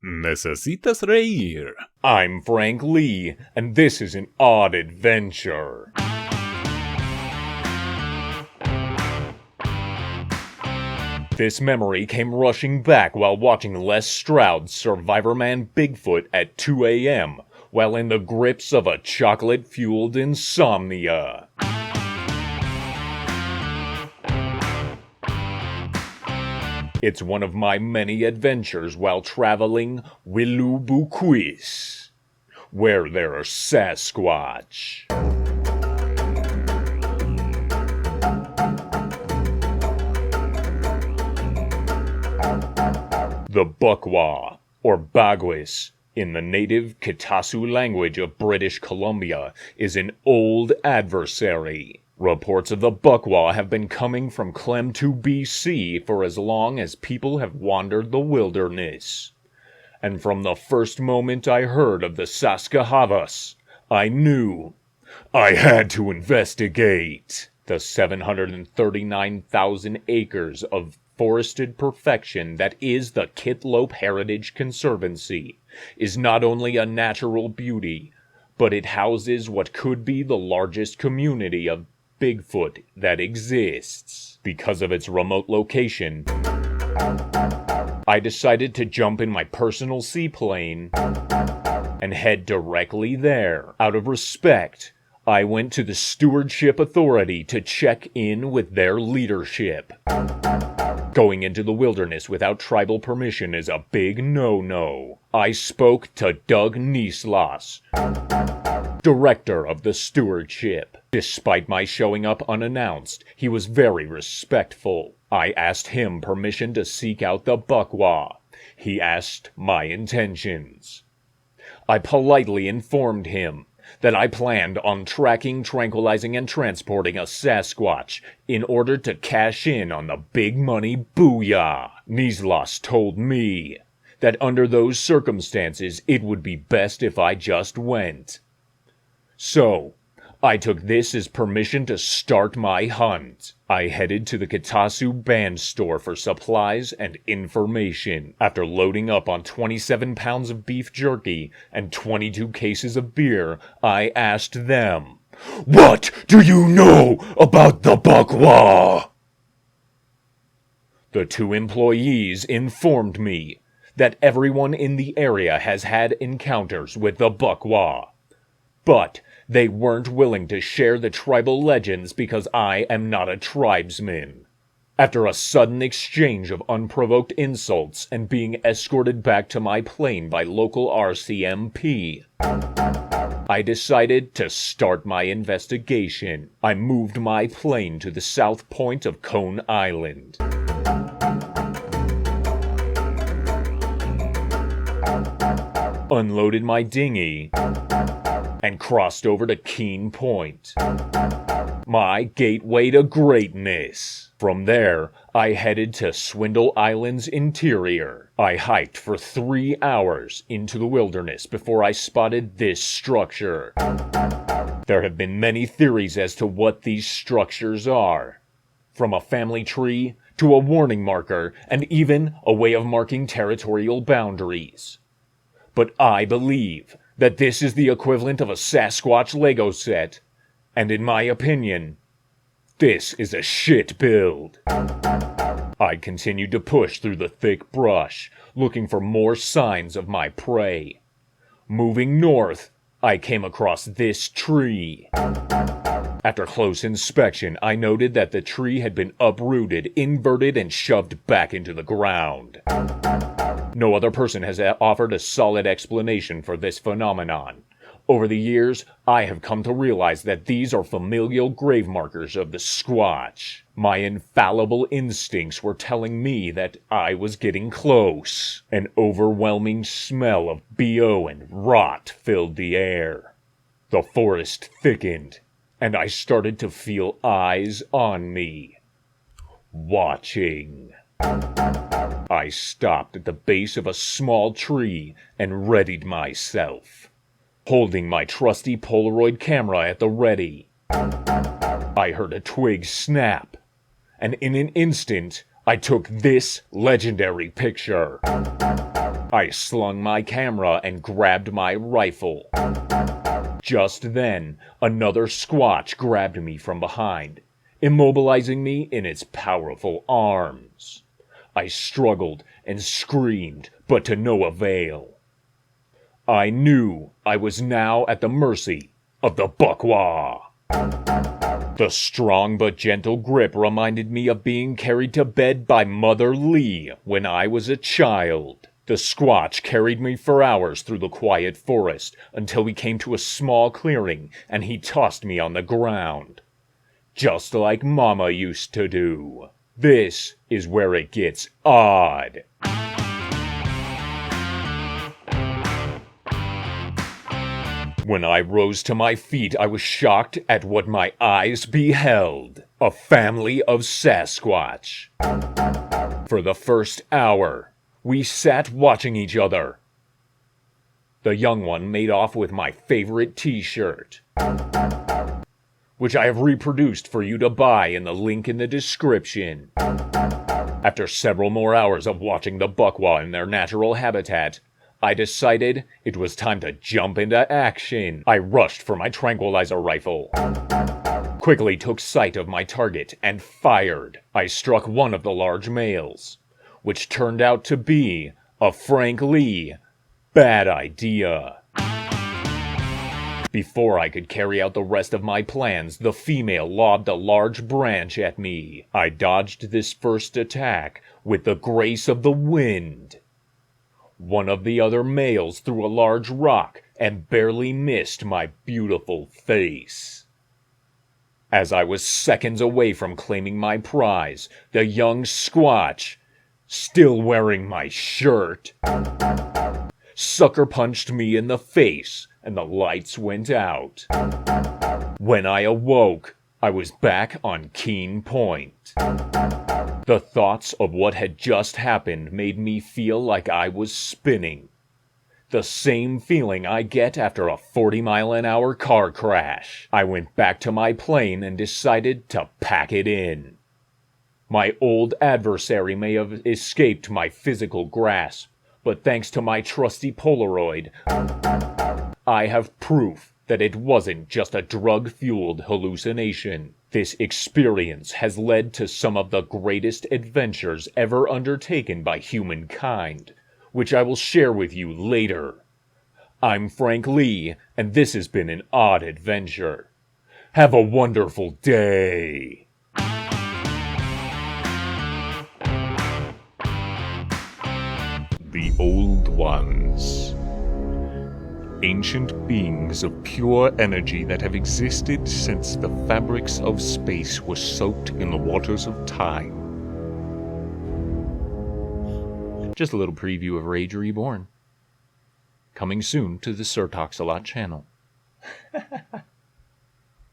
Necesitas reír. I'm Frank Lee, and this is an odd adventure. This memory came rushing back while watching Les Stroud's Survivorman Bigfoot at 2 a.m. while in the grips of a chocolate-fueled insomnia. It's one of my many adventures while traveling Bukwa, where there are Sasquatch. The Bukwa, or Bagwis, in the native Kitasu language of British Columbia, is an old adversary. Reports of the Bukwa have been coming from Klemtu, BC for as long as people have wandered the wilderness. And from the first moment I heard of the Sasquatch, I knew I had to investigate. The 739,000 acres of forested perfection that is the Kitlope Heritage Conservancy is not only a natural beauty, but it houses what could be the largest community of Bigfoot that exists. Because of its remote location, I decided to jump in my personal seaplane and head directly there. Out of respect, I went to the Stewardship Authority to check in with their leadership. Going into the wilderness without tribal permission is a big no-no. I spoke to Doug Nieslas, director of the stewardship. Despite my showing up unannounced, he was very respectful. I asked him permission to seek out the Bukwa. He asked my intentions. I politely informed him that I planned on tracking, tranquilizing, and transporting a Sasquatch in order to cash in on the big money booyah. Nieslas told me that under those circumstances it would be best if I just went. So, I took this as permission to start my hunt. I headed to the Kitasu band store for supplies and information. After loading up on 27 pounds of beef jerky and 22 cases of beer, I asked them, "What do you know about the Bukwa?" The two employees informed me that everyone in the area has had encounters with the Bukwa, but they weren't willing to share the tribal legends because I am not a tribesman. After a sudden exchange of unprovoked insults and being escorted back to my plane by local RCMP, I decided to start my investigation. I moved my plane to the south point of Cone Island. Unloaded my dinghy and crossed over to Keene Point, my gateway to greatness. From there, I headed to Swindle Island's interior. I hiked for 3 hours into the wilderness before I spotted this structure. There have been many theories as to what these structures are, from a family tree to a warning marker and even a way of marking territorial boundaries. But I believe that this is the equivalent of a Sasquatch Lego set, and in my opinion, this is a shit build. I continued to push through the thick brush, looking for more signs of my prey. Moving north, I came across this tree. After close inspection, I noted that the tree had been uprooted, inverted, and shoved back into the ground. No other person has offered a solid explanation for this phenomenon. Over the years, I have come to realize that these are familial grave markers of the Squatch. My infallible instincts were telling me that I was getting close. An overwhelming smell of BO and rot filled the air. The forest thickened, and I started to feel eyes on me, watching. I stopped at the base of a small tree and readied myself, holding my trusty Polaroid camera at the ready. I heard a twig snap, and in an instant, I took this legendary picture. I slung my camera and grabbed my rifle. Just then, another Squatch grabbed me from behind, immobilizing me in its powerful arms. I struggled and screamed, but to no avail. I knew I was now at the mercy of the Bukwa. The strong but gentle grip reminded me of being carried to bed by Mother Lee when I was a child. The Squatch carried me for hours through the quiet forest until we came to a small clearing and he tossed me on the ground. Just like Mama used to do. This is where it gets odd. When I rose to my feet, I was shocked at what my eyes beheld. A family of Sasquatch. For the first hour, we sat watching each other. The young one made off with my favorite t-shirt, which I have reproduced for you to buy in the link in the description. After several more hours of watching the Bukwa in their natural habitat, I decided it was time to jump into action. I rushed for my tranquilizer rifle, quickly took sight of my target, and fired. I struck one of the large males, which turned out to be a Frank Lee bad idea. Before I could carry out the rest of my plans, the female lobbed a large branch at me. I dodged this first attack with the grace of the wind. One of the other males threw a large rock and barely missed my beautiful face. As I was seconds away from claiming my prize, the young Squatch, still wearing my shirt, sucker punched me in the face and the lights went out. When I awoke, I was back on keen point. The thoughts of what had just happened made me feel like I was spinning. The same feeling I get after a 40-mile-an-hour car crash. I went back to my plane and decided to pack it in. My old adversary may have escaped my physical grasp, but thanks to my trusty Polaroid, I have proof that it wasn't just a drug-fueled hallucination. This experience has led to some of the greatest adventures ever undertaken by humankind, which I will share with you later. I'm Frank Lee, and this has been an odd adventure. Have a wonderful day. The Old Ones. Ancient beings of pure energy that have existed since the fabrics of space were soaked in the waters of time. Just a little preview of Rage Reborn. Coming soon to the Sir Talks A Lot channel.